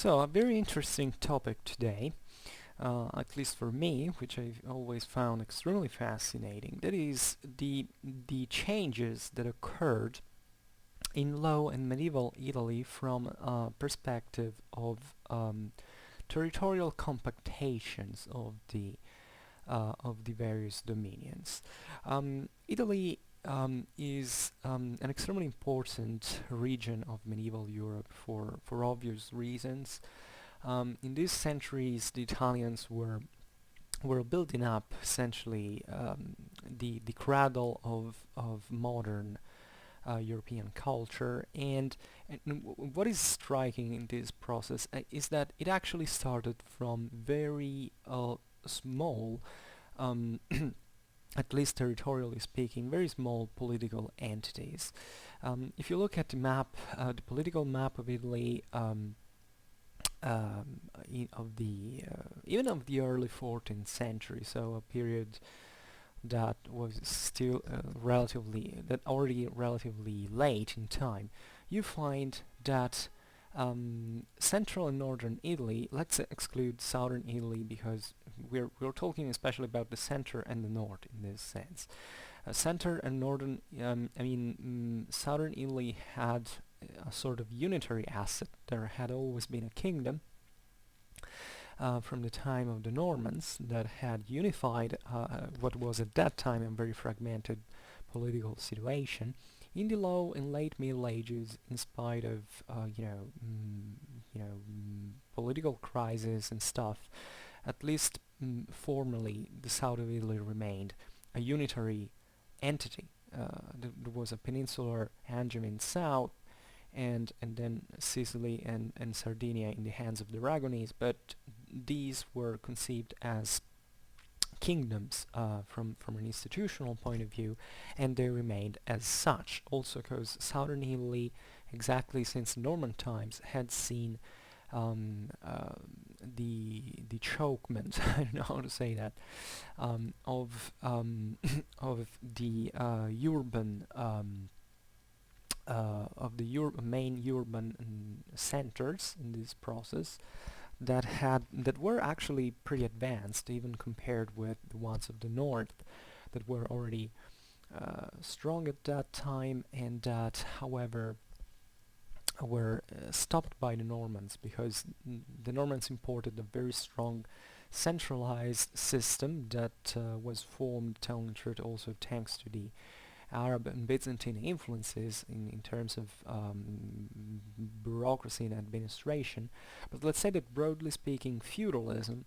So, a very interesting topic today, at least for me, which I've always found extremely fascinating. That is the changes that occurred in Low and medieval Italy from a perspective of territorial compactations of the various dominions. Italy is an extremely important region of medieval Europe for obvious reasons. In these centuries, the Italians were building up essentially the cradle of modern European culture, and what is striking in this process is that it actually started from very small, um, at least territorially speaking, very small political entities. If you look at the map, the political map of Italy, of the even of the early 14th century, so a period that was still already relatively late in time, you find that central and northern Italy, let's exclude southern Italy because we're talking especially about the center and the north in this sense. Center and northern, southern Italy had a sort of unitary asset. There had always been a kingdom from the time of the Normans that had unified what was at that time a very fragmented political situation. In the Low and late Middle Ages, in spite of political crisis and stuff, at least formally, the south of Italy remained a unitary entity. There was a peninsular Angevin south, and then Sicily and Sardinia in the hands of the Aragonese, but these were conceived as kingdoms from an institutional point of view, and they remained as such. Also, because southern Italy, exactly since Norman times, had seen the chokement I don't know how to say that of the urban of the main urban centers in this process that were actually pretty advanced, even compared with the ones of the north that were already strong at that time, and that, however, were stopped by the Normans because the Normans imported a very strong centralized system that was formed, telling the truth, also thanks to the Arab and Byzantine influences in terms of bureaucracy and administration. But let's say that, broadly speaking, feudalism,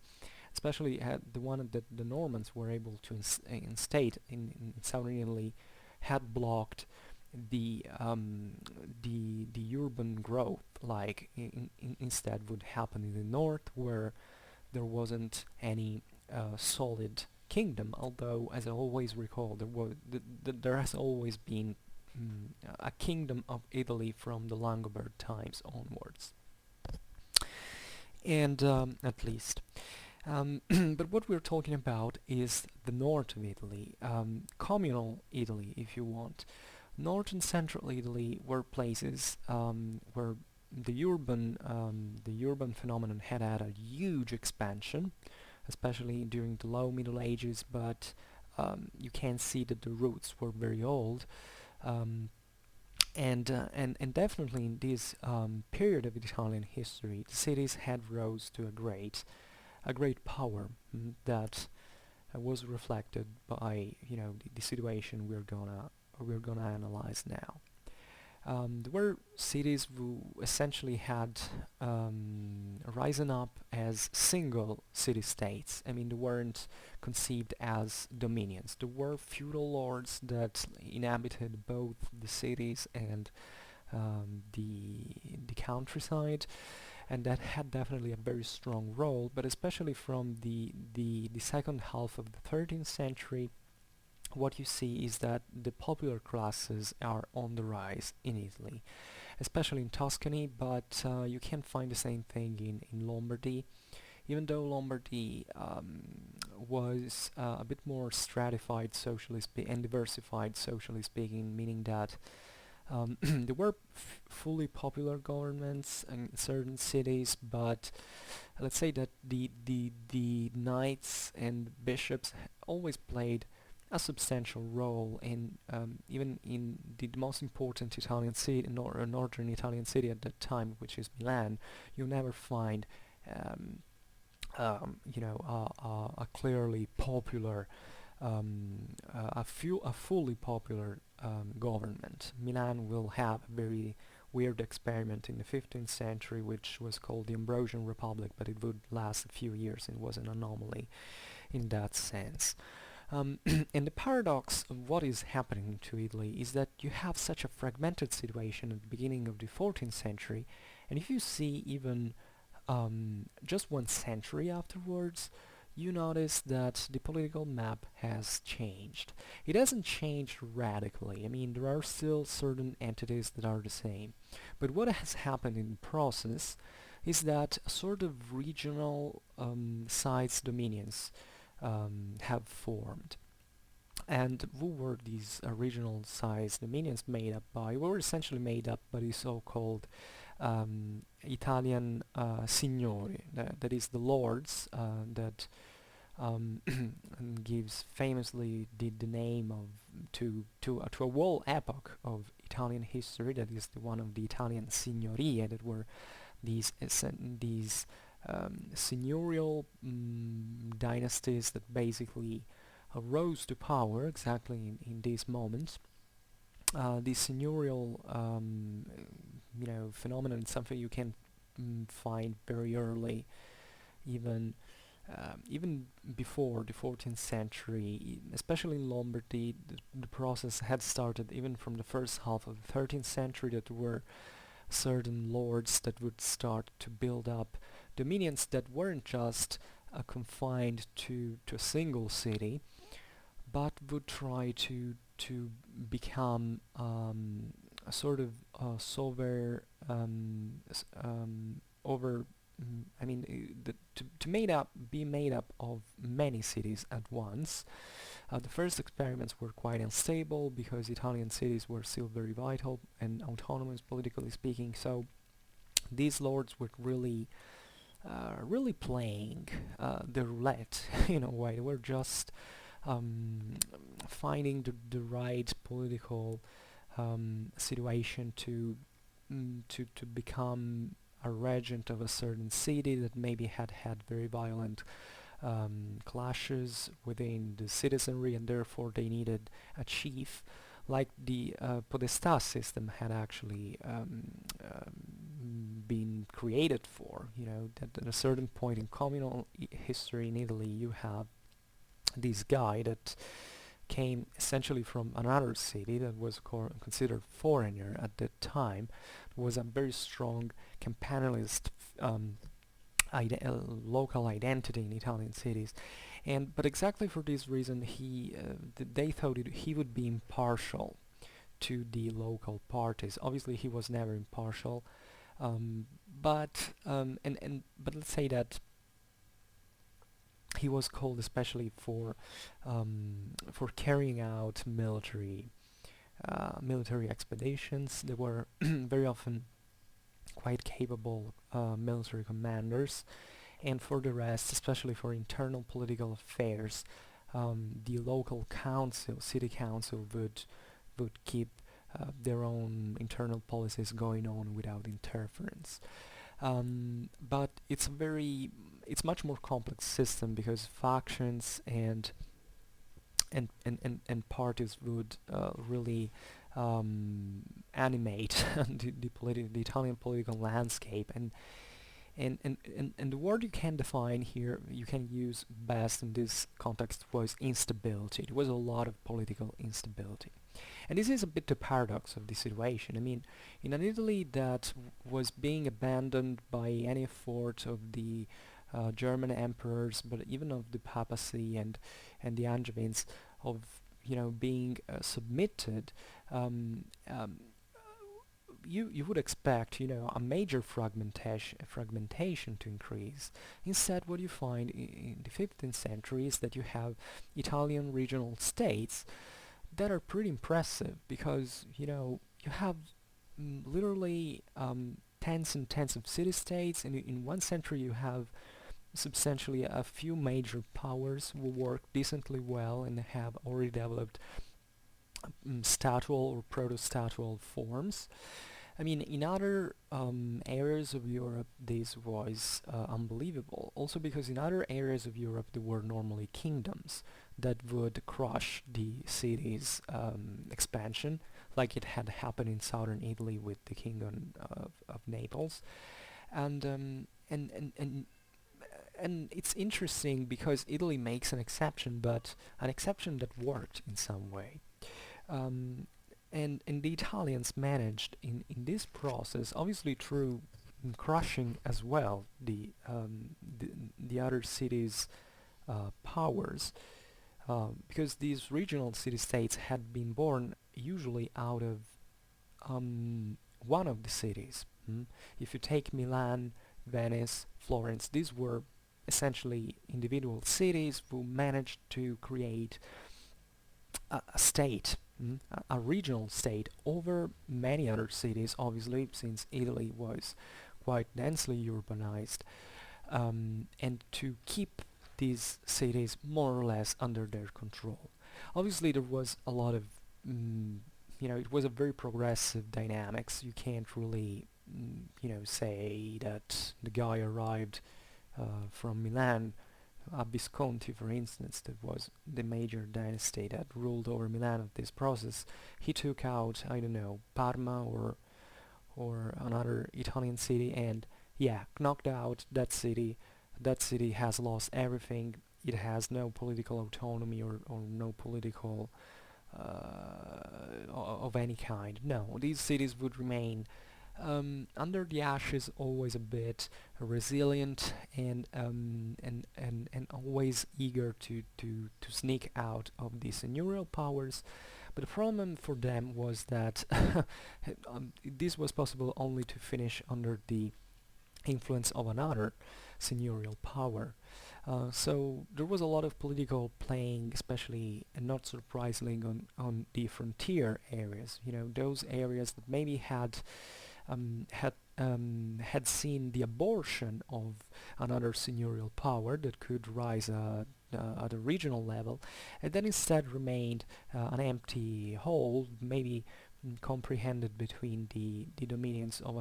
especially the one that the Normans were able to instate in southern Italy, had blocked the urban growth, like instead would happen in the north, where there wasn't any solid kingdom. Although, as I always recall, there has always been a kingdom of Italy from the Langobard times onwards, and at least. But what we're talking about is the north of Italy, communal Italy, if you want. North and central Italy were places where the urban phenomenon had a huge expansion, especially during the Low Middle Ages. But you can see that the roots were very old, and definitely in this period of Italian history, the cities had rose to a great power that was reflected by the situation we're gonna analyze now. There were cities who essentially had risen up as single city-states. I mean, they weren't conceived as dominions. There were feudal lords that inhabited both the cities and the countryside, and that had definitely a very strong role. But especially from the second half of the 13th century, what you see is that the popular classes are on the rise in Italy, especially in Tuscany, but you can find the same thing in Lombardy, even though Lombardy was a bit more stratified socially and diversified socially speaking, meaning that There were fully popular governments in certain cities, but let's say that the knights and bishops always played a substantial role in even in the most important Italian city, northern Italian city at that time, which is Milan. You never find um, a clearly popular, a fully popular government. Milan will have a very weird experiment in the 15th century, which was called the Ambrosian Republic, but it would last a few years. It was an anomaly in that sense. And the paradox of what is happening to Italy is that you have such a fragmented situation at the beginning of the 14th century, and if you see even just one century afterwards, you notice that the political map has changed. It hasn't changed radically. I mean, there are still certain entities that are the same. But what has happened in the process is that a sort of regional sized dominions have formed. And who were these regional sized dominions made up by? Were essentially made up by the so-called Italian signori, that is the lords that gives famously the name of to a whole epoch of Italian history. That is the one of the Italian signorie, that were these seigneurial dynasties that basically rose to power exactly in these moments. The seigneurial phenomenon is something you can find very early, even even before the 14th century, especially in Lombardy. The process had started even from the first half of the 13th century, that there were certain lords that would start to build up dominions that weren't just confined to a single city, but would try to become a sort of sovereign over. I mean, to be made up of many cities at once. The first experiments were quite unstable because Italian cities were still very vital and autonomous, politically speaking. So these lords were really playing the roulette in a way. They were just finding the right political situation to become a regent of a certain city that maybe had very violent clashes within the citizenry, and therefore they needed a chief, like the podestà system had actually been created for. You know, that at a certain point in communal history in Italy, you have this guy that came essentially from another city that was considered foreigner at that time, was a very strong campanilist local identity in Italian cities, but exactly for this reason they thought he would be impartial to the local parties. Obviously, he was never impartial, but let's say that he was called especially for carrying out military expeditions. They were very often quite capable military commanders, and for the rest, especially for internal political affairs, the local council, city council, would keep their own internal policies going on without interference. But it's much more complex system, because factions and parties would really animate the Italian political landscape, and the word you can define here, you can use best in this context, was instability. There was a lot of political instability. And this is a bit the paradox of the situation. I mean, in an Italy that was being abandoned by any effort of the German emperors, but even of the papacy and the Angevins, of being submitted, you would expect a major fragmentation to increase. Instead, what you find in the 15th century is that you have Italian regional states that are pretty impressive, because you have literally tens and tens of city-states, and in one century you have substantially a few major powers who work decently well and have already developed statual or proto-statual forms. I mean, in other areas of Europe, this was unbelievable. Also because in other areas of Europe, there were normally kingdoms that would crush the city's expansion, like it had happened in southern Italy with the kingdom of Naples. And, um, and, and, and, and it's interesting because Italy makes an exception, but an exception that worked in some way. Um, and the Italians managed in this process, obviously through crushing as well the other cities' powers, because these regional city-states had been born usually out of one of the cities. If you take Milan, Venice, Florence, these were essentially individual cities who managed to create a state, a regional state over many other cities, obviously, since Italy was quite densely urbanized, and to keep these cities more or less under their control. Obviously, there was a lot of, it was a very progressive dynamics. You can't really, say that the guy arrived from Milan, Visconti, for instance, that was the major dynasty that ruled over Milan of this process. He took out, I don't know, Parma or another Italian city, and yeah, knocked out that city. That city has lost everything. It has no political autonomy or no political of any kind. No, these cities would remain under the ashes, always a bit resilient and always eager to sneak out of the seigneurial powers. But the problem for them was that this was possible only to finish under the influence of another seigneurial power. So there was a lot of political playing, especially and not surprisingly on the frontier areas. Those areas that maybe had seen the abortion of another seigneurial power that could rise at a regional level, and then instead remained an empty hole, maybe comprehended between the dominions of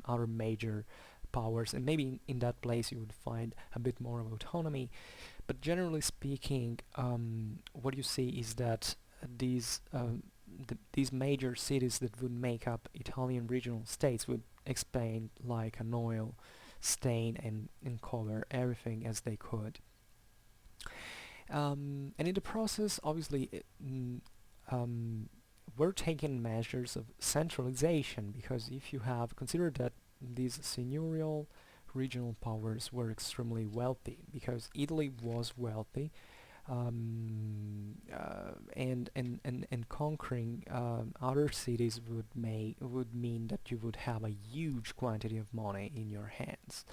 other major powers, and maybe in that place you would find a bit more of autonomy. But generally speaking, what you see is that these major cities that would make up Italian regional states would expand like an oil stain and cover everything as they could. And in the process, obviously, we're taking measures of centralization, because if you have considered that these seigneurial regional powers were extremely wealthy, because Italy was wealthy, and conquering other cities would mean that you would have a huge quantity of money in your hands,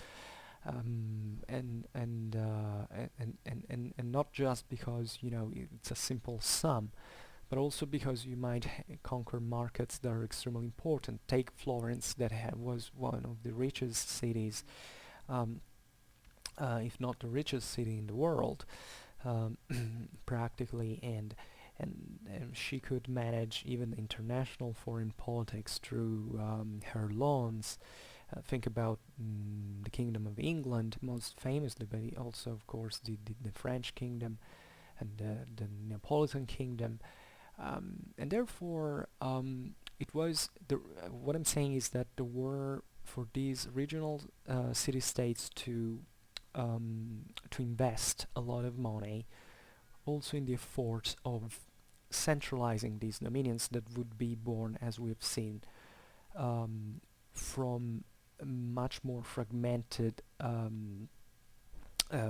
and not just because it's a simple sum, but also because you might conquer markets that are extremely important. Take Florence, that was one of the richest cities, if not the richest city in the world, practically, and she could manage even international foreign politics through her loans. Think about the Kingdom of England, most famously, but also, of course, the French kingdom and the Neapolitan kingdom. And therefore, it was what I'm saying is that there were, for these regional city-states to invest a lot of money, also in the effort of centralizing these dominions that would be born, as we've seen, from much more fragmented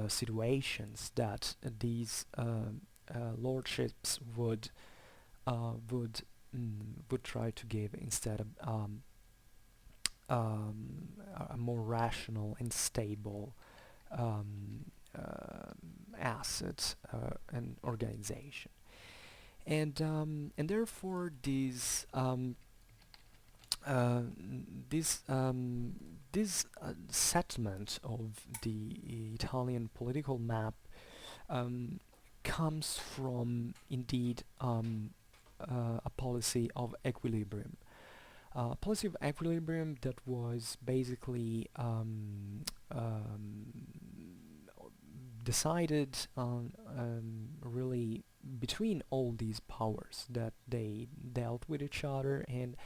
situations that these lordships would try to give, instead of a more rational and stable asset and organization. and therefore uh, this settlement of the Italian political map um, comes from indeed a policy of equilibrium. Policy of equilibrium that was basically decided on really between all these powers that they dealt with each other, and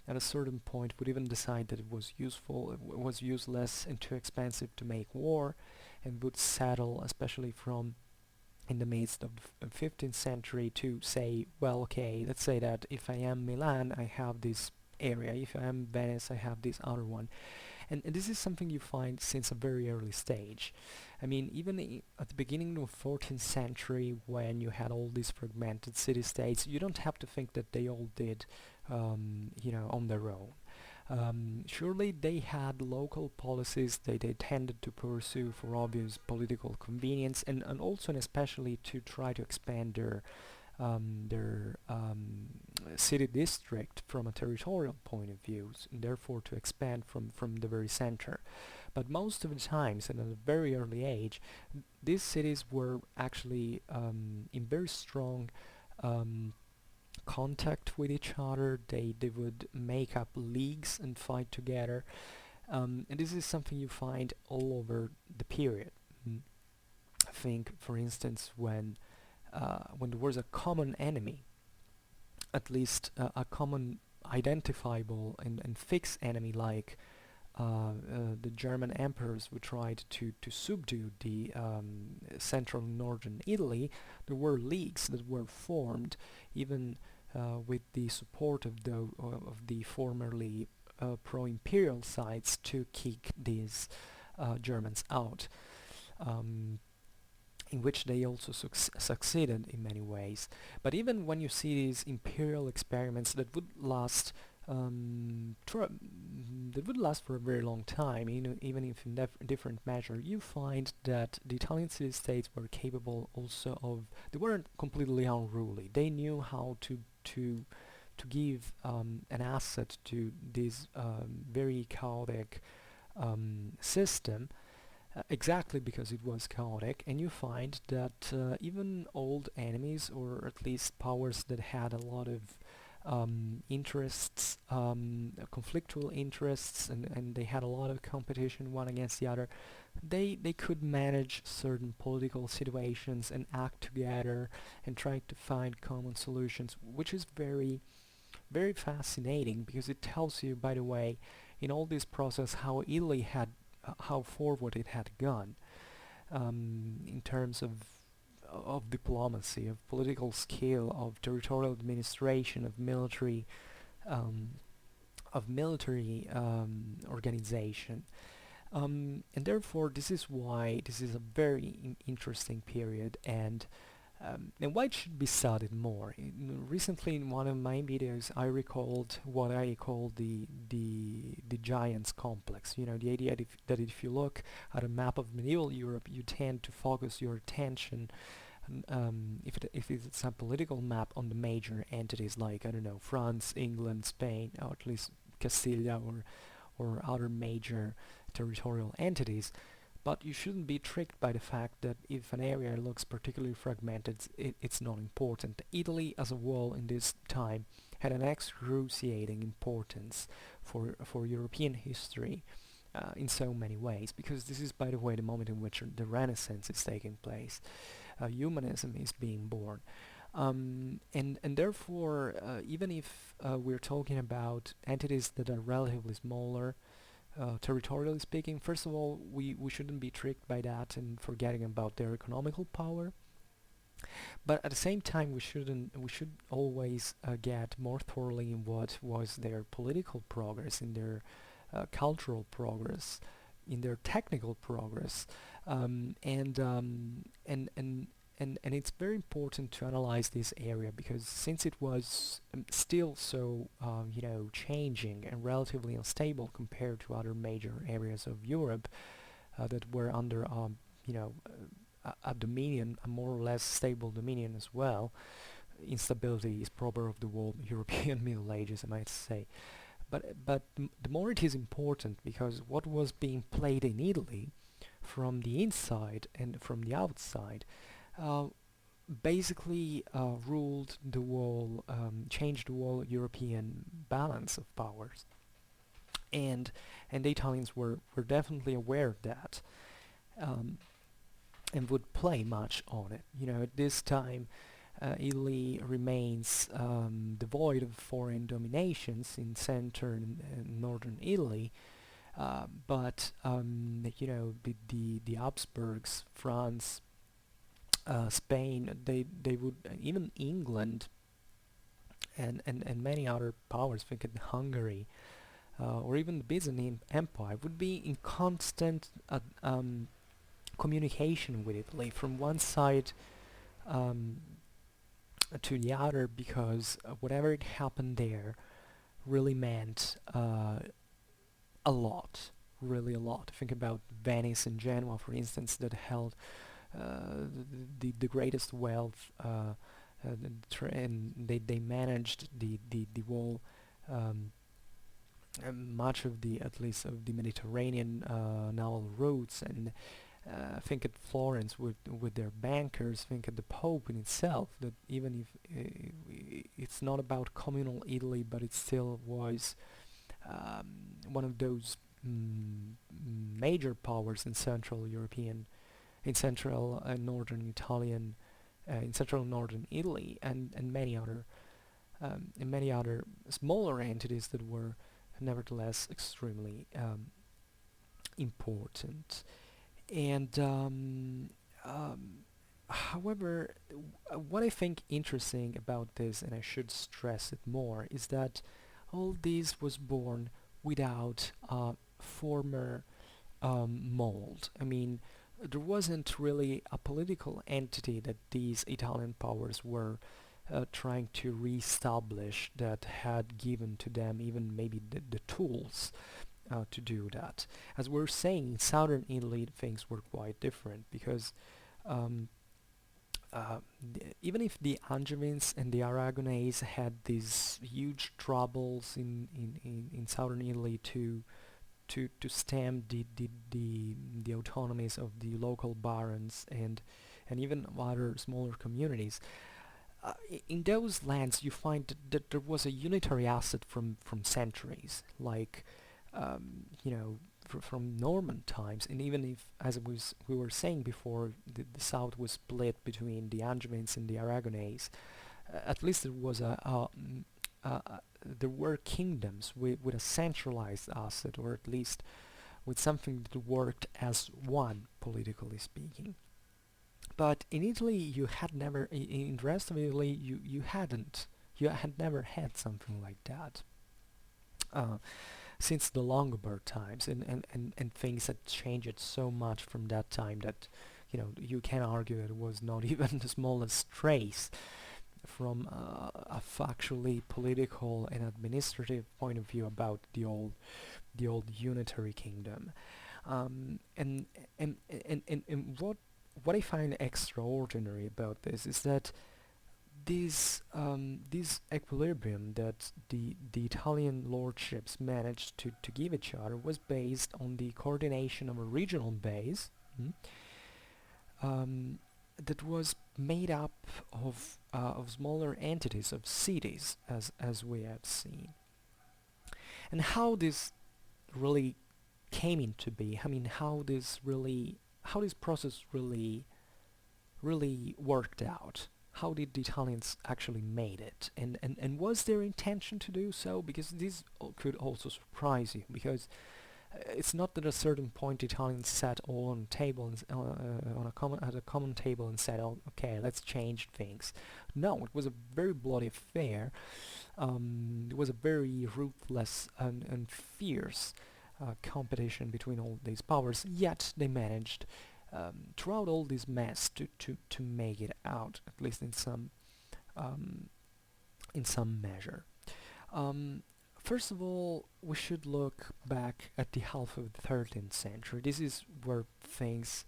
at a certain point would even decide that it was useful, it was useless and too expensive to make war, and would settle, especially from in the midst of the 15th century, to say, well, okay, let's say that if I am Milan, I have this area, if I am Venice, I have this other one. And this is something you find since a very early stage. I mean, even at the beginning of 14th century, when you had all these fragmented city-states, you don't have to think that they all did, on their own. Surely they had local policies they tended to pursue for obvious political convenience, and also and especially to try to expand their city district from a territorial point of view, and therefore to expand from the very center. But most of the times, and at a very early age, these cities were actually in very strong contact with each other. They would make up leagues and fight together, and this is something you find all over the period. Mm. I think, for instance, when there was a common enemy, at least a common identifiable and fixed enemy, like the German emperors who tried to subdue the central and northern Italy, there were leagues that were formed, even with the support of the formerly pro-imperial sides, to kick these Germans out. Um, in which they also succeeded in many ways. But even when you see these imperial experiments that would last for a very long time, even if in different measure, you find that the Italian city-states were capable also of, they weren't completely unruly. They knew how to give an asset to this very chaotic system, exactly because it was chaotic. And you find that even old enemies, or at least powers that had a lot of interests, conflictual interests, and they had a lot of competition one against the other, they could manage certain political situations and act together and try to find common solutions, which is very, very fascinating, because it tells you, by the way, in all this process, how Italy had how forward it had gone in terms of diplomacy, of political skill, of territorial administration, um, of military organization. And therefore, this is why this is a very interesting period, and why it should be studied more. Recently, in one of my videos, I recalled what I call the giants complex. You know, the idea that if you look at a map of medieval Europe, you tend to focus your attention, if it's a political map, on the major entities like, I don't know, France, England, Spain, or at least Castilla, or other major territorial entities. But you shouldn't be tricked by the fact that if an area looks particularly fragmented, it's not important. Italy as a whole in this time had an excruciating importance for European history in so many ways, because this is, by the way, the moment in which the Renaissance is taking place. Humanism is being born. And therefore, even if we're talking about entities that are relatively smaller, territorially speaking, first of all, we shouldn't be tricked by that and forgetting about their economical power. But at the same time, we should always get more thoroughly in what was their political progress, in their cultural progress, in their technical progress, and it's very important to analyze this area, because since it was still so changing and relatively unstable compared to other major areas of Europe that were under a dominion, a more or less stable dominion as well, instability is proper of the whole European Middle Ages, I might say. But the more it is important, because what was being played in Italy from the inside and from the outside uh, basically ruled the whole, changed the whole European balance of powers, and the Italians were definitely aware of that, um, and would play much on it. You know, at this time, Italy remains devoid of foreign dominations in central and northern Italy, but you know, the Habsburgs, France, Spain, they would, even England and many other powers, think in Hungary, or even the Byzantine Empire, would be in constant communication with Italy from one side um, to the other, because whatever it happened there really meant a lot, really a lot. Think about Venice and Genoa, for instance, that held the greatest wealth, and they managed the whole, um, much of the, at least of the Mediterranean naval routes, and think at Florence with their bankers. Think at the Pope in itself, that even if it's not about communal Italy, but it still was one of those major powers in Central European, in Central and Northern Italian, in Central and Northern Italy, and many other smaller entities that were nevertheless extremely important. And however, what I think interesting about this, and I should stress it more, is that all this was born without a former mold. I mean, there wasn't really a political entity that these Italian powers were trying to re-establish, that had given to them even maybe the tools to do that. As we're saying, in southern Italy things were quite different, because um, even if the Angevins and the Aragonese had these huge troubles in southern Italy to stem the autonomies of the local barons and even other smaller communities, in those lands you find that there was a unitary asset from centuries, like you know, from Norman times. And even if, as we were saying before, the south was split between the Angevins and the Aragonese, at least there was there were kingdoms with a centralized asset, or at least with something that worked as one, politically speaking. But in Italy, you had never. In the rest of Italy, you hadn't. You had never had something like that. Uh, since the Longobards times, and things had changed so much from that time that, you know, you can argue that it was not even the smallest trace from a factually political and administrative point of view about the old unitary kingdom. And what I find extraordinary about this is that this equilibrium that the Italian lordships managed to give each other was based on the coordination of a regional base, um, that was made up of smaller entities, of cities, as we have seen. And how this really came into be, I mean, how this process really worked out. How did the Italians actually made it? And was their intention to do so? Because this could also surprise you, because it's not that at a certain point Italians sat all on a table and at a common table and said, "Oh, okay, let's change things." No, it was a very bloody affair. It was a very ruthless and fierce competition between all these powers. Yet they managed, throughout all this mess, to make it out, at least um, in some measure. Um, First of all, we should look back at the half of the 13th century. This is where things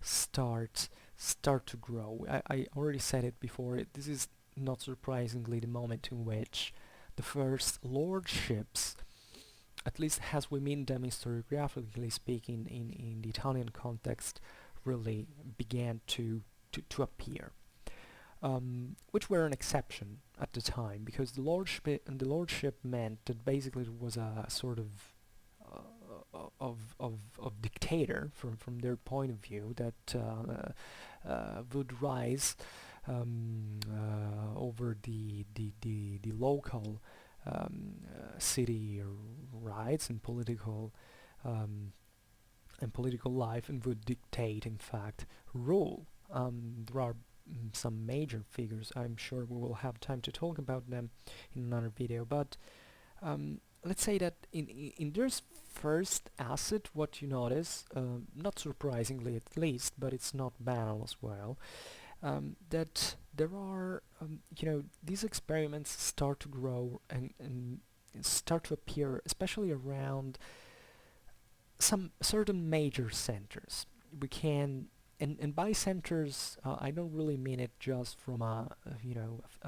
start to grow. I already said it before. This is not surprisingly, the moment in which the first lordships, at least as we mean them historiographically speaking in the Italian context, really began to appear, which were an exception at the time, because the lordship meant that basically it was a sort of dictator from their point of view that would rise over the local city rights um, and political life, and would dictate, in fact, rule. There are some major figures. I'm sure we will have time to talk about them in another video, but let's say that in this first asset, what you notice, not surprisingly at least, but it's not banal as well, that there are, these experiments start to grow and start to appear, especially around some certain major centers. We can, and by centers, I don't really mean it just from a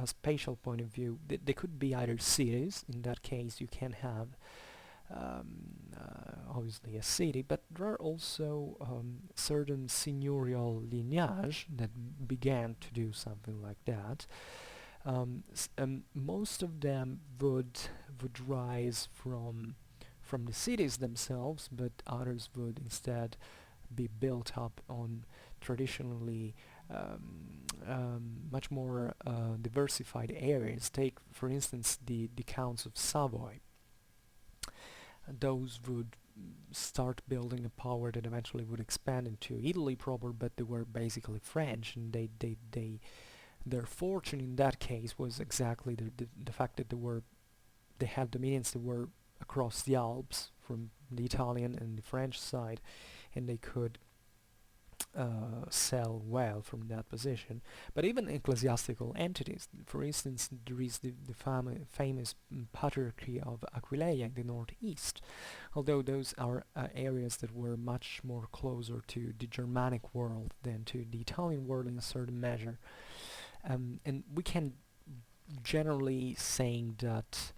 spatial point of view. They could be either cities. In that case, you can have obviously a city, but there are also certain seigneurial lineage that began to do something like that. Most of them would rise from the cities themselves, but others would instead be built up on traditionally much more diversified areas. Take, for instance, the counts of Savoy. Those would start building a power that eventually would expand into Italy proper, but they were basically French, and their fortune in that case was exactly the fact that they had dominions that were across the Alps from the Italian and the French side, and they could sell well from that position. But even ecclesiastical entities, for instance, there is the famous Patriarchy of Aquileia in the northeast, although those are areas that were much more closer to the Germanic world than to the Italian world in a certain measure. And we can generally saying that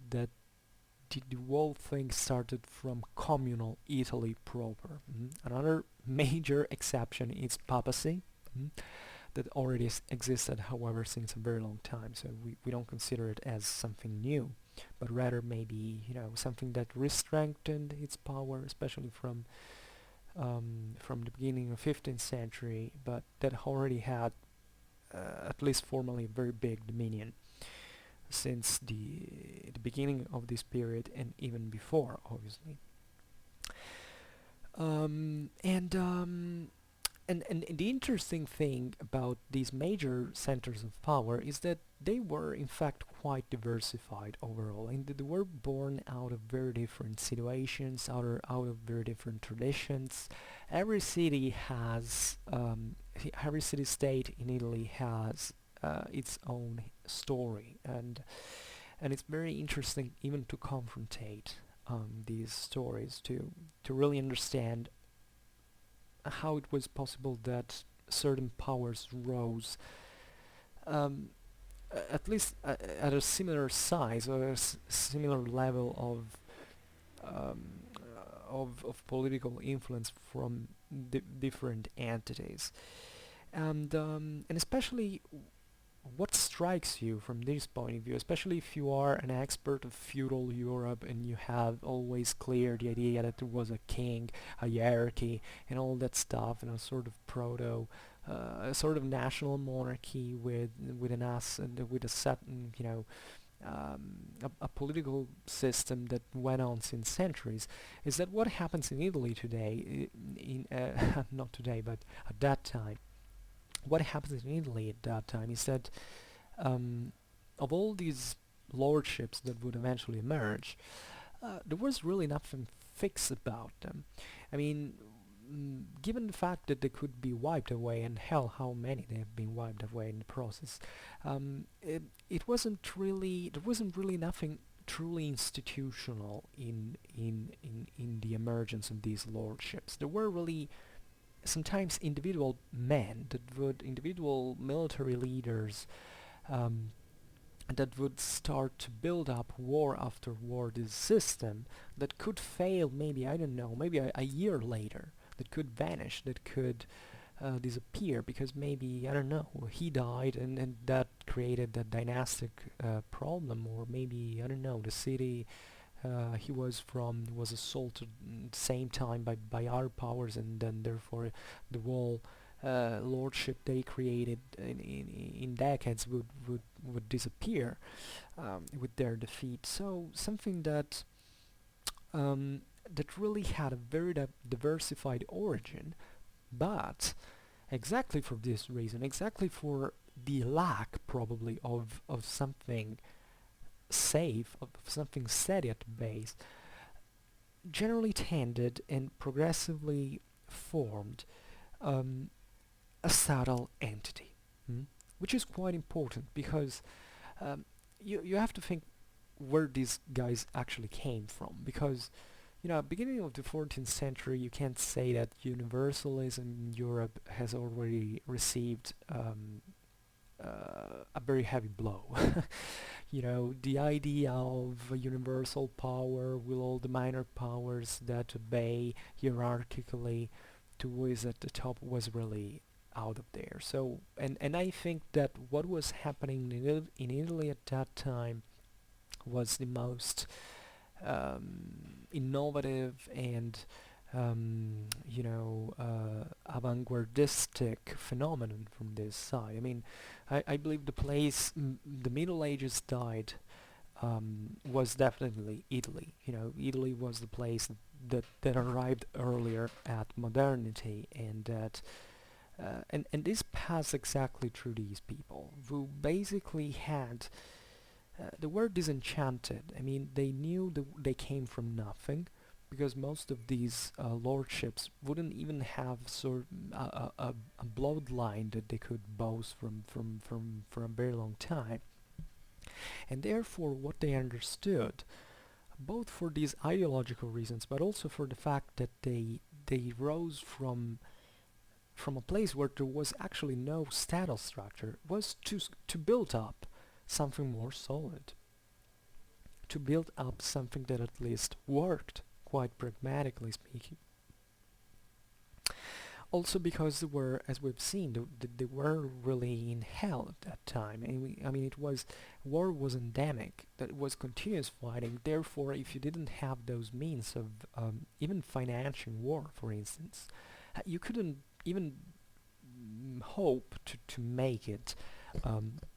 that the whole thing started from communal Italy proper. Another major exception is papacy, that already existed, however, since a very long time. So we don't consider it as something new, but rather maybe something that re-strengthened its power, especially from the beginning of 15th century, but that already had at least formally a very big dominion since the beginning of this period and even before, obviously. And the interesting thing about these major centers of power is that they were in fact quite diversified overall, and they were born out of very different situations, out of very different traditions. Every city has, every city-state in Italy has its own story, and it's very interesting even to confrontate these stories to really understand how it was possible that certain powers rose at least at a similar size or a similar level of political influence from different entities, and especially what strikes you from this point of view, especially if you are an expert of feudal Europe and you have always clear the idea that there was a king, a hierarchy, and all that stuff, and a sort of a sort of national monarchy with an us and with a certain, a political system that went on since centuries, is that what happens in Italy today, not today, but at that time, what happens in Italy at that time is that of all these lordships that would eventually emerge, there was really nothing fixed about them. I mean, given the fact that they could be wiped away, and hell, how many they have been wiped away in the process, it wasn't really, there wasn't really nothing truly institutional in the emergence of these lordships. There were really sometimes individual men individual military leaders um, that would start to build up war after war this system that could fail maybe, I don't know, maybe a year later, that could vanish, that could disappear because maybe, I don't know, he died and that created that dynastic problem, or maybe, I don't know, the city he was from was assaulted at the same time by other powers, and then therefore the whole lordship they created in decades would disappear with their defeat. So something that really had a very diversified origin, but exactly for this reason, exactly for the lack probably of something safe, of something steady at the base, generally tended and progressively formed um, a subtle entity, mm? which is quite important because you have to think where these guys actually came from, because beginning of the 14th century, you can't say that universalism in Europe has already received a very heavy blow. The idea of a universal power with all the minor powers that obey hierarchically to who is at the top was really out of there. So, and I think that what was happening in Italy at that time was the most innovative and avant-gardistic phenomenon from this side. I mean, I believe the place the Middle Ages died was definitely Italy. Italy was the place that arrived earlier at modernity, and that and this passed exactly through these people who basically had the word disenchanted. I mean, they knew they came from nothing, because most of these lordships wouldn't even have a bloodline that they could boast from for a very long time. And therefore, what they understood, both for these ideological reasons, but also for the fact that they rose from a place where there was actually no statal structure, was to build up something more solid, to build up something that at least worked, quite pragmatically speaking. Also because they were, as we've seen, they were really in hell at that time. And I mean, war was endemic, that it was continuous fighting. Therefore, if you didn't have those means of even financing war, for instance, you couldn't even hope to make it,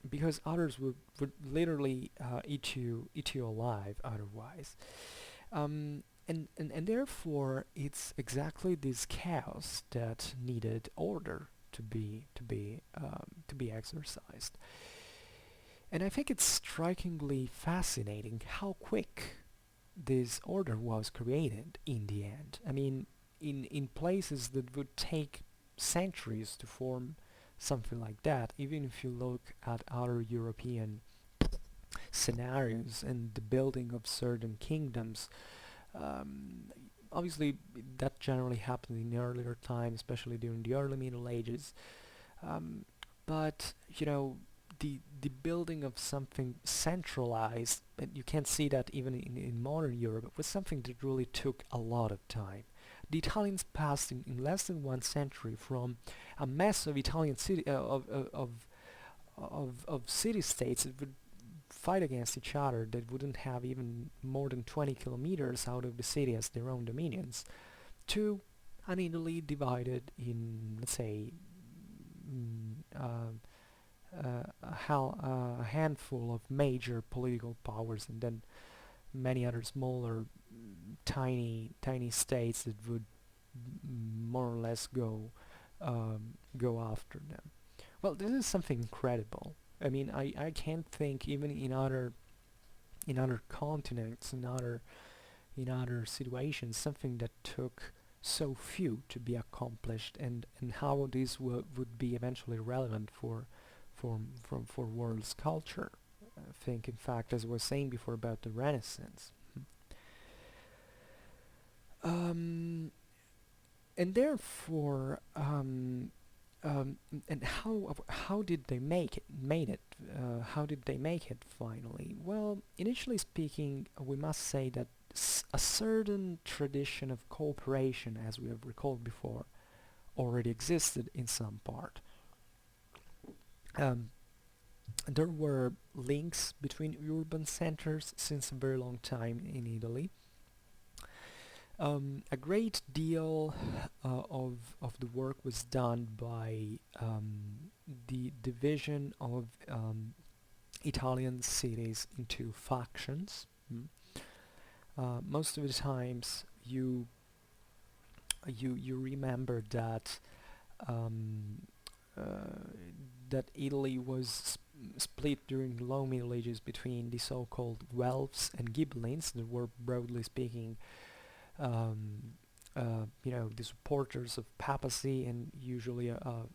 because others would literally eat you alive otherwise. And therefore it's exactly this chaos that needed order to be exercised. And I think it's strikingly fascinating how quick this order was created in the end. I mean, in places that would take centuries to form something like that, even if you look at other European scenarios and the building of certain kingdoms, um, obviously that generally happened in earlier times, especially during the early Middle Ages. Um, but the building of something centralized, and you can see that even in modern Europe, was something that really took a lot of time. The Italians passed in less than 1 century from a mess of Italian city of city-states that would fight against each other, that wouldn't have even more than 20 kilometers out of the city as their own dominions, to an Italy divided in, let's say, a handful of major political powers, and then many other smaller, tiny states that would more or less go after them. Well, this is something incredible. I mean, I can't think even in other continents, in other situations, something that took so few to be accomplished, and how this would be eventually relevant for world's culture. I think, in fact, as I was saying before about the Renaissance. Um, and therefore, and how did they made it? How did they make it finally? Well, initially speaking, we must say that a certain tradition of cooperation, as we have recalled before, already existed in some part. Um, there were links between urban centers since a very long time in Italy. A great deal of the work was done by the division of Italian cities into factions. Most of the times you remember that um, that Italy was split during the Low Middle Ages between the so-called Guelphs and Ghibellines, that were broadly speaking the supporters of papacy and usually a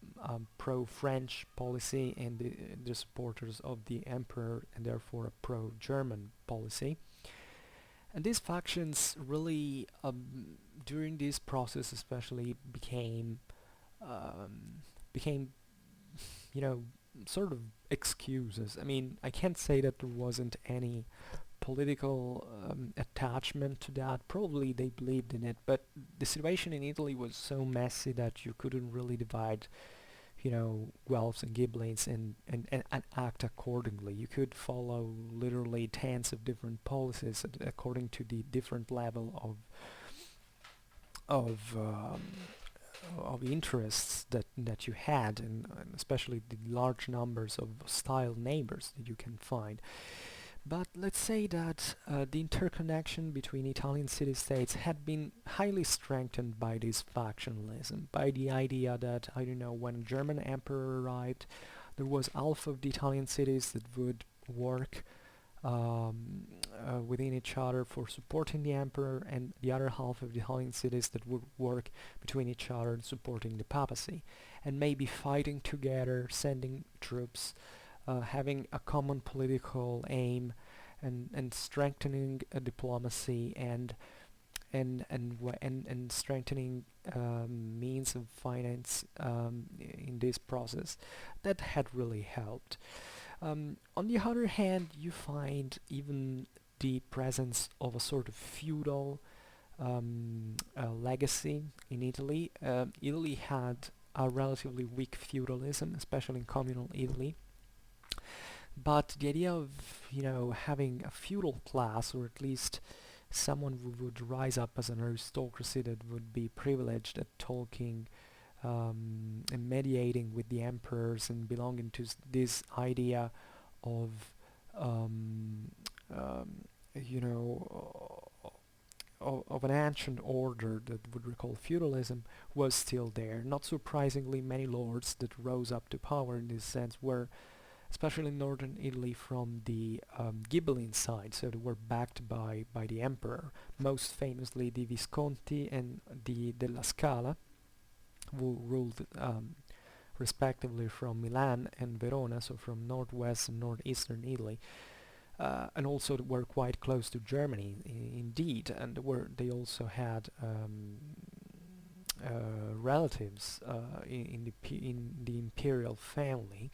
pro-French policy, and the supporters of the emperor and therefore a pro-German policy. And these factions really, during this process especially, became sort of excuses. I mean, I can't say that there wasn't any political attachment to that. Probably they believed in it, but the situation in Italy was so messy that you couldn't really divide, Guelphs and Ghibellines and act accordingly. You could follow literally tens of different policies according to the different level of of interests that you had, and especially the large numbers of hostile neighbors that you can find. But let's say that the interconnection between Italian city-states had been highly strengthened by this factionalism, by the idea that, I don't know, when a German emperor arrived, there was half of the Italian cities that would work within each other for supporting the emperor, and the other half of the Italian cities that would work between each other supporting the papacy, and maybe fighting together, sending troops, having a common political aim, and strengthening diplomacy and strengthening means of finance in this process. That had really helped. On the other hand, you find even the presence of a sort of feudal legacy in Italy. Italy had a relatively weak feudalism, especially in communal Italy. But the idea of, having a feudal class, or at least someone who would rise up as an aristocracy that would be privileged at talking and mediating with the emperors and belonging to this idea of, um, um, you know, of an ancient order that would recall feudalism, was still there. Not surprisingly, many lords that rose up to power in this sense were, especially in northern Italy, from the Ghibelline side, so they were backed by the emperor. Most famously, the Visconti and the della Scala, who ruled respectively from Milan and Verona, so from northwest and northeastern Italy, and also were quite close to Germany, indeed, and they also had relatives in the imperial family.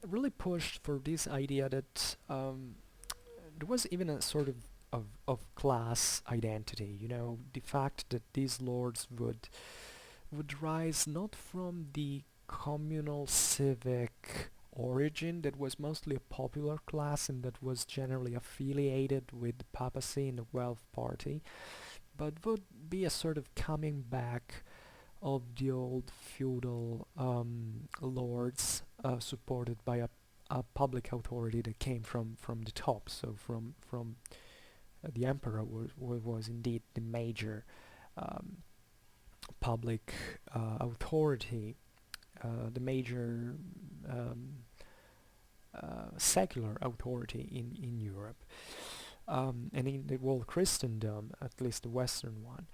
Really pushed for this idea that there was even a sort of class identity. The fact that these lords would rise not from the communal civic origin that was mostly a popular class and that was generally affiliated with the papacy and the Guelph party, but would be a sort of coming back of the old feudal lords, supported by a public authority that came from the top, so from the emperor was indeed the major public authority, the major secular authority in Europe, and in the world Christendom, at least the Western one.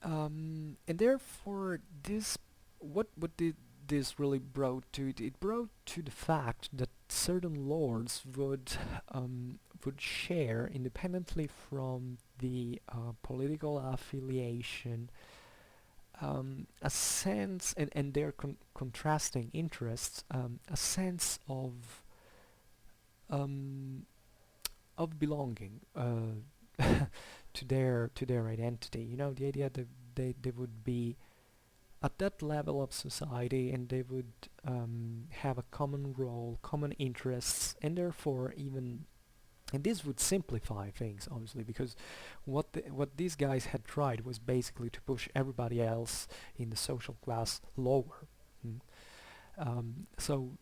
And therefore, what did this really brought to it? It brought to the fact that certain lords would share, independently from the political affiliation, a sense, and their contrasting interests, a sense um, of belonging to their identity. You know, the idea that they would be at that level of society, and they would have a common role, common interests, and therefore even, and this would simplify things, obviously, because what these guys had tried was basically to push everybody else in the social class lower. Mm. So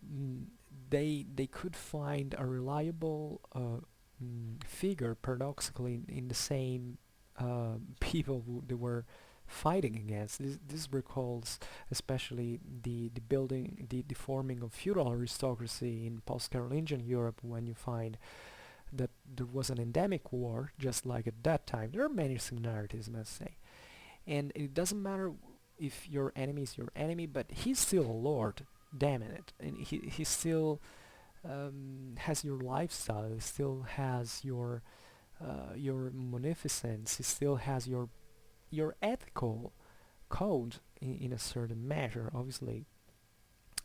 mm, they could find a reliable figure, paradoxically, in the same people who they were fighting against. This recalls especially the forming of feudal aristocracy in post-Carolingian Europe, when you find that there was an endemic war, just like at that time. There are many similarities, I must say. And it doesn't matter if your enemy is your enemy, but he's still a lord, damn it. And he still has your lifestyle, he still has your munificence, he still has your ethical code in a certain measure, obviously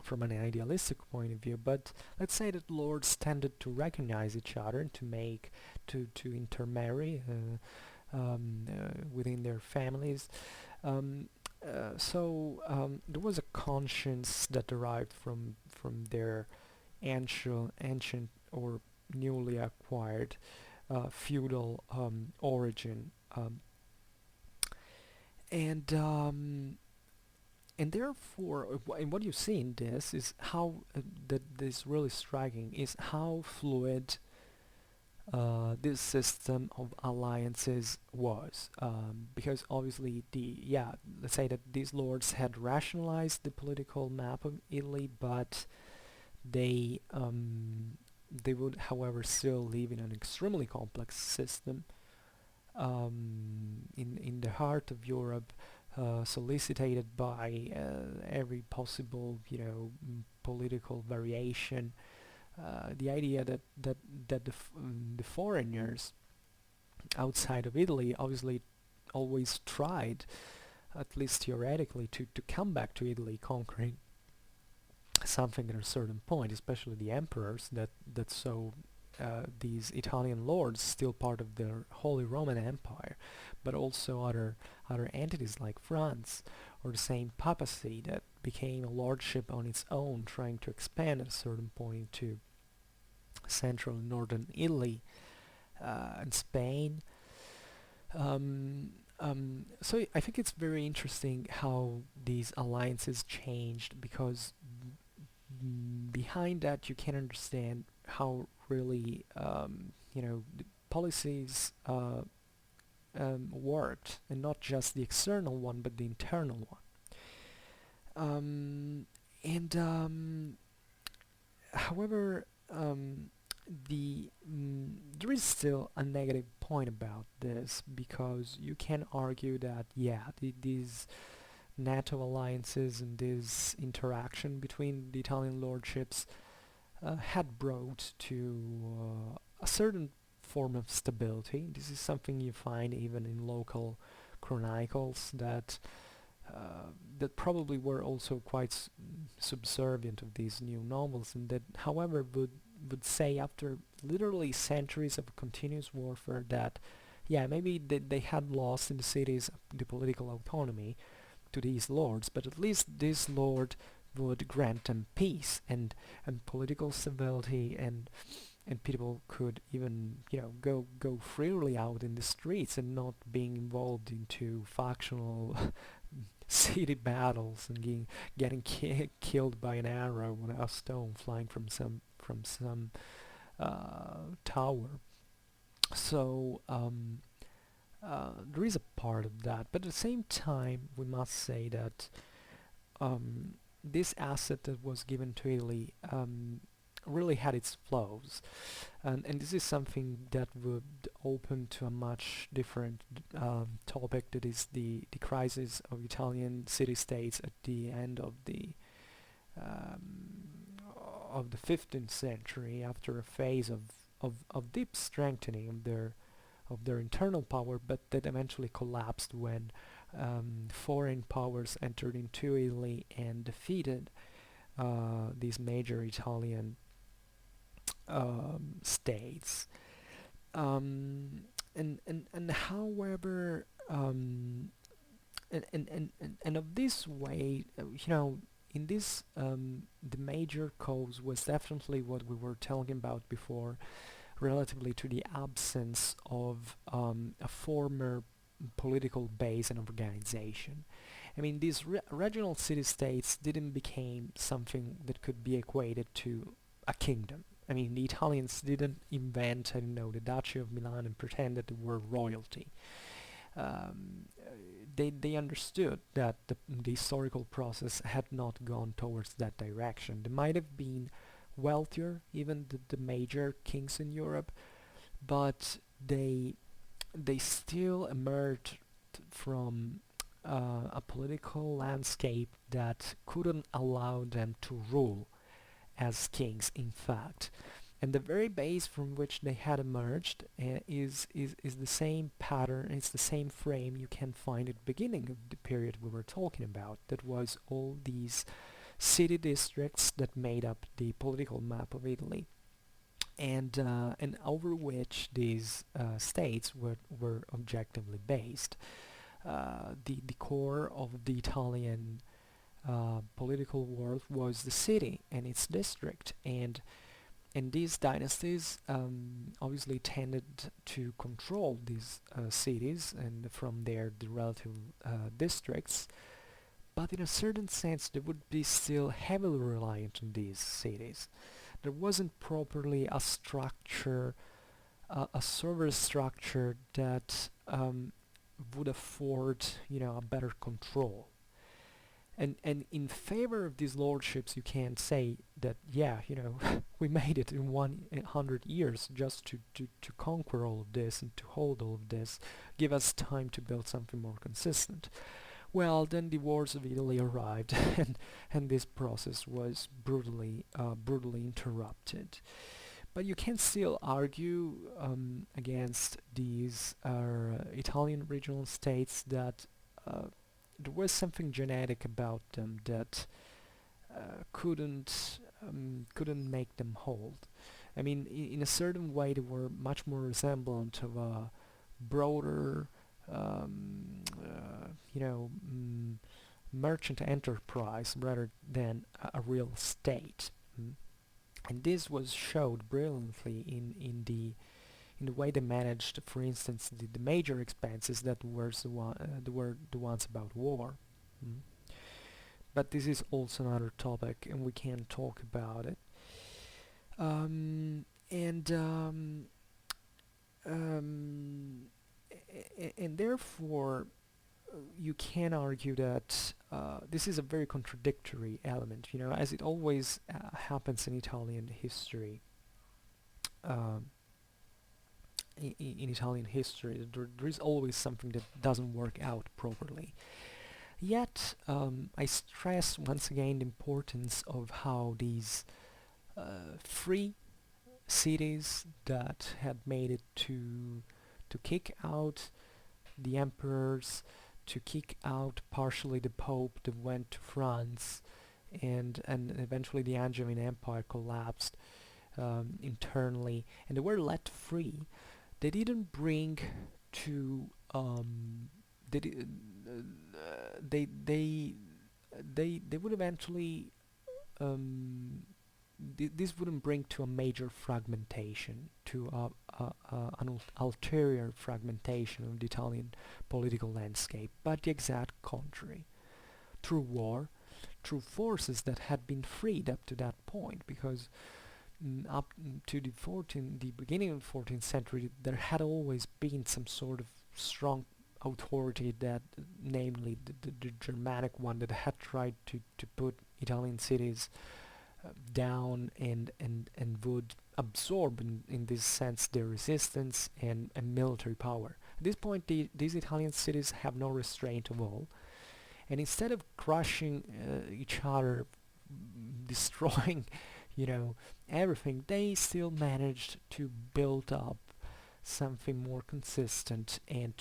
from an idealistic point of view. But let's say that lords tended to recognize each other and to intermarry within their families. Um, there was a conscience that derived from their ancient or newly acquired feudal origin, and and therefore, and what you see in this is how that this really striking is how fluid this system of alliances was, because obviously let's say that these lords had rationalized the political map of Italy, but they they would, however, still live in an extremely complex system in the heart of Europe, solicited by every possible, political variation. The idea that the foreigners outside of Italy obviously always tried, at least theoretically, to come back to Italy, conquering something at a certain point, especially the emperors that saw these Italian lords still part of their Holy Roman Empire, but also other entities like France or the same papacy that became a lordship on its own, trying to expand at a certain point to central and northern Italy and Spain. So I think it's very interesting how these alliances changed, because behind that you can understand how really the policies worked, and not just the external one but the internal one. And However, there is still a negative point about this, because you can argue that these NATO alliances and this interaction between the Italian lordships had brought to a certain form of stability. This is something you find even in local chronicles that probably were also quite subservient of these new novels, and that, however, would say after literally centuries of continuous warfare that maybe they had lost in the cities the political autonomy to these lords, but at least this lord would grant them peace and political stability, and people could even go freely out in the streets and not being involved into factional city battles and getting killed by an arrow or a stone flying from some tower. So there is a part of that, but at the same time we must say that this asset that was given to Italy really had its flaws, and this is something that would open to a much different topic, that is the crisis of Italian city-states at the end of the 15th century, after a phase of deep strengthening of their internal power, but that eventually collapsed when foreign powers entered into Italy and defeated these major Italian states. Um, and however, and of this way, in this, the major cause was definitely what we were talking about before, relatively to the absence of a former political base and organization. I mean, these regional city-states didn't become something that could be equated to a kingdom. I mean, the Italians didn't invent, I don't know, the Duchy of Milan and pretend that they were royalty. Um, they understood that the historical process had not gone towards that direction. They might have been wealthier, even the major kings in Europe, but they still emerged from a political landscape that couldn't allow them to rule as kings, in fact. And the very base from which they had emerged is the same pattern, it's the same frame you can find at the beginning of the period we were talking about. That was all these city districts that made up the political map of Italy, and over which these states were objectively based. The core of the Italian political world was the city and its district, and these dynasties obviously tended to control these cities and from there the relative districts, but in a certain sense they would be still heavily reliant on these cities. There wasn't properly a structure, a server structure that would afford, a better control. And in favor of these lordships, you can say that, yeah, we made it in 100 years just to conquer all of this and to hold all of this. Give us time to build something more consistent. Well, then the wars of Italy arrived, and this process was brutally interrupted. But you can still argue against these Italian regional states that there was something genetic about them that couldn't make them hold. I mean, in a certain way, they were much more resemblant of a broader, merchant enterprise rather than a real state. Mm. And this was showed brilliantly in the way they managed, for instance, the major expenses that were the ones about war. Mm. But this is also another topic, and we can talk about it. And and therefore, you can argue that this is a very contradictory element, as it always happens in Italian history. Um, in Italian history, there is always something that doesn't work out properly. Yet, I stress once again the importance of how these free cities that had made it to kick out the emperors, to kick out partially the Pope that went to France, and eventually the Angevin Empire collapsed internally, and they were let free. They didn't bring to they di- they would eventually this wouldn't bring to a major fragmentation, to an ulterior fragmentation of the Italian political landscape, but the exact contrary. Through war, through forces that had been freed up to that point, because up to the beginning of the 14th century, there had always been some sort of strong authority that, namely the Germanic one, that had tried to put Italian cities down and would absorb in this sense their resistance and military power. At this point, these Italian cities have no restraint of all, and instead of crushing each other, destroying, everything, they still managed to build up something more consistent and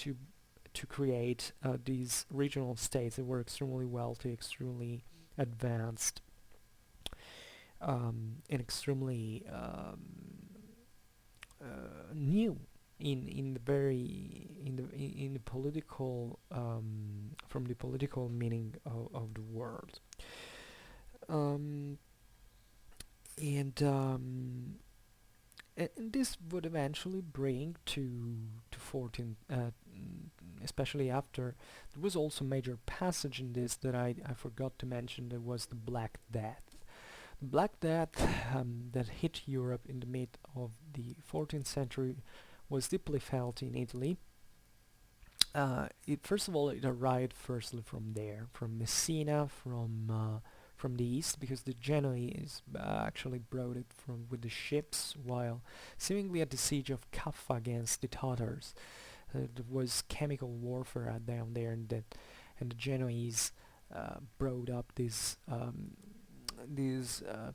to create these regional states that were extremely wealthy, extremely advanced, and extremely new in the very in the political from the political meaning of the word. Um, and and this would eventually bring to 14, especially after there was also a major passage in this that I forgot to mention. That was the Black Death. The Black Death that hit Europe in the mid of the 14th century was deeply felt in Italy. First of all, it arrived firstly from there, from Messina, from the east, because the Genoese actually brought it from with the ships, while seemingly at the siege of Caffa against the Tatars. There was chemical warfare down there, and the Genoese brought up this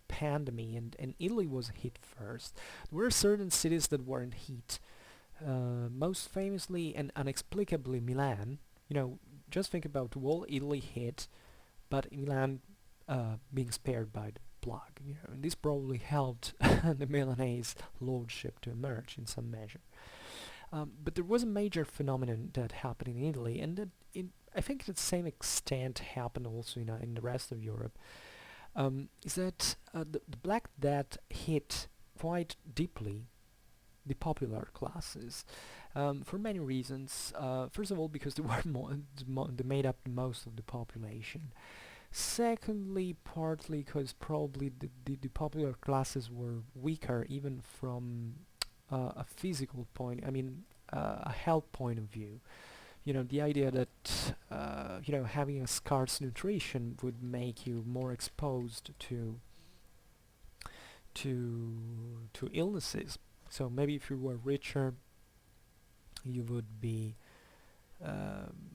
pandemic, and Italy was hit first. There were certain cities that weren't hit. Most famously and inexplicably Milan. Just think about all Italy hit, but Milan being spared by the plague. And this probably helped the Milanese lordship to emerge in some measure. But there was a major phenomenon that happened in Italy, and that I think to the same extent happened also in the rest of Europe. Is that the Black Death hit quite deeply the popular classes for many reasons. First of all, because they were they made up most of the population. Secondly, partly because probably the popular classes were weaker even from a physical point, a health point of view. The idea that having a scarce nutrition would make you more exposed to illnesses. So maybe if you were richer, you would be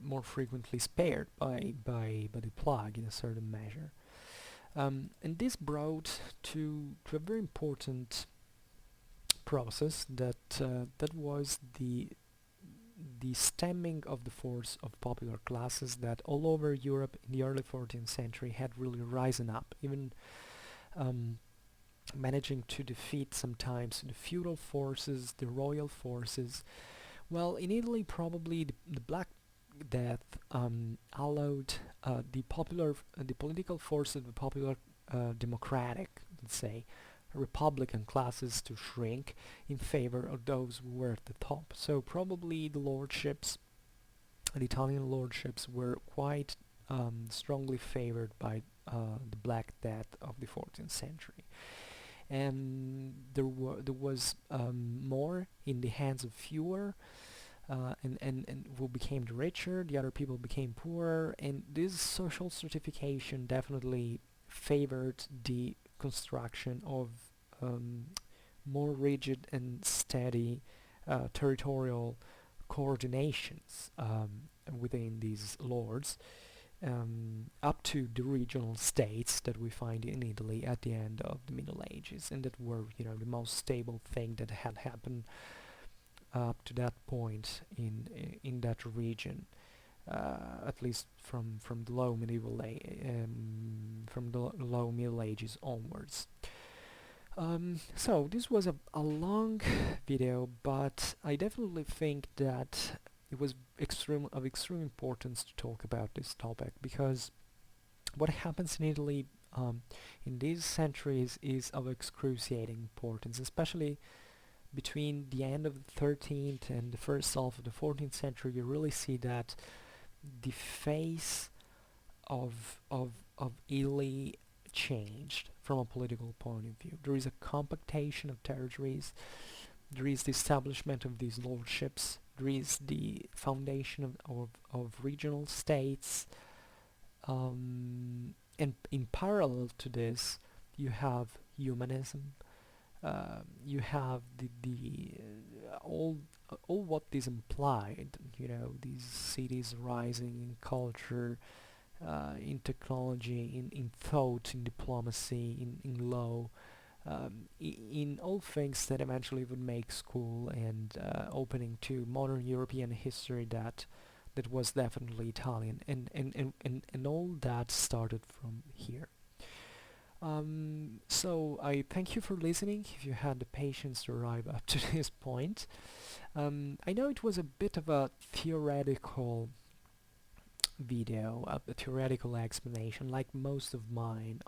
more frequently spared by the plague in a certain measure. And this brought to a very important process that was the stemming of the force of popular classes that all over Europe in the early 14th century had really risen up, even managing to defeat sometimes the feudal forces, the royal forces. Well, in Italy, probably the Black Death allowed the political forces, the popular democratic, let's say, republican classes to shrink in favor of those who were at the top. So probably the Italian lordships were quite strongly favored by the Black Death of the 14th century. And there was more in the hands of fewer, and who became the richer, the other people became poorer, and this social stratification definitely favored the construction of more rigid and steady territorial coordinations within these lords, up to the regional states that we find in Italy at the end of the Middle Ages, and that were, the most stable thing that had happened up to that point in that region, at least from the low low Middle Ages onwards. So this was a long video, but I definitely think that it was of extreme importance to talk about this topic, because what happens in Italy in these centuries is of excruciating importance, especially between the end of the 13th and the first half of the 14th century. You really see that the face of Italy changed from a political point of view. There is a compactation of territories, there is the establishment of these lordships, there is the foundation of regional states, and in parallel to this you have humanism, you have all what this implied, these cities rising in culture, in technology, in thought, in diplomacy, in law, in all things that eventually would make school and opening to modern European history that that was definitely Italian, and all that started from here. So I thank you for listening, if you had the patience to arrive up to this point. I know it was a bit of a theoretical video, a theoretical explanation, like most of mine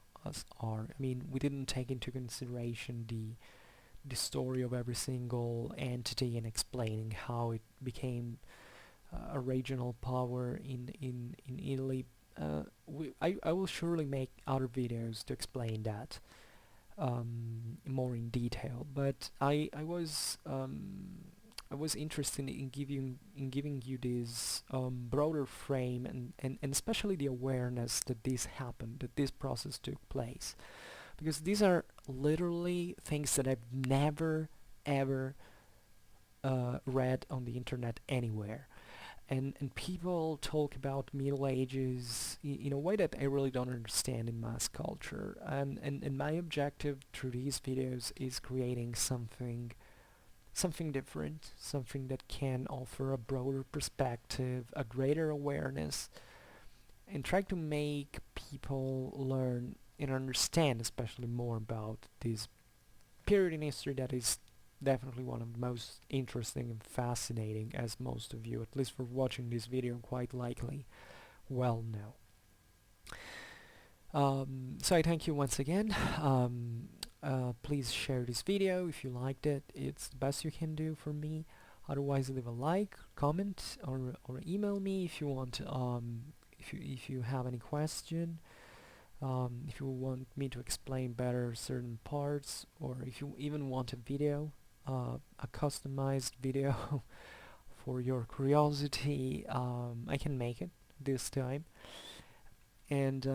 are. I mean, we didn't take into consideration the story of every single entity and explaining how it became a regional power in Italy. I will surely make other videos to explain that more in detail, but I was interested in giving you this broader frame, and especially the awareness that this happened, that this process took place, because these are literally things that I've never ever read on the internet anywhere. And people talk about Middle Ages in a way that I really don't understand in mass culture. And my objective through these videos is creating something different, something that can offer a broader perspective, a greater awareness, and try to make people learn and understand especially more about this period in history that is definitely one of the most interesting and fascinating, as most of you, at least for watching this video, quite likely well know. So I thank you once again. Please share this video if you liked it. It's the best you can do for me. Otherwise, leave a like, comment, or email me if you want. If you have any question. If you want me to explain better certain parts, or if you even want a video, a customized video for your curiosity, I can make it this time. And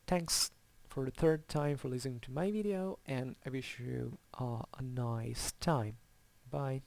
thanks for the third time for listening to my video, and I wish you a nice time. Bye.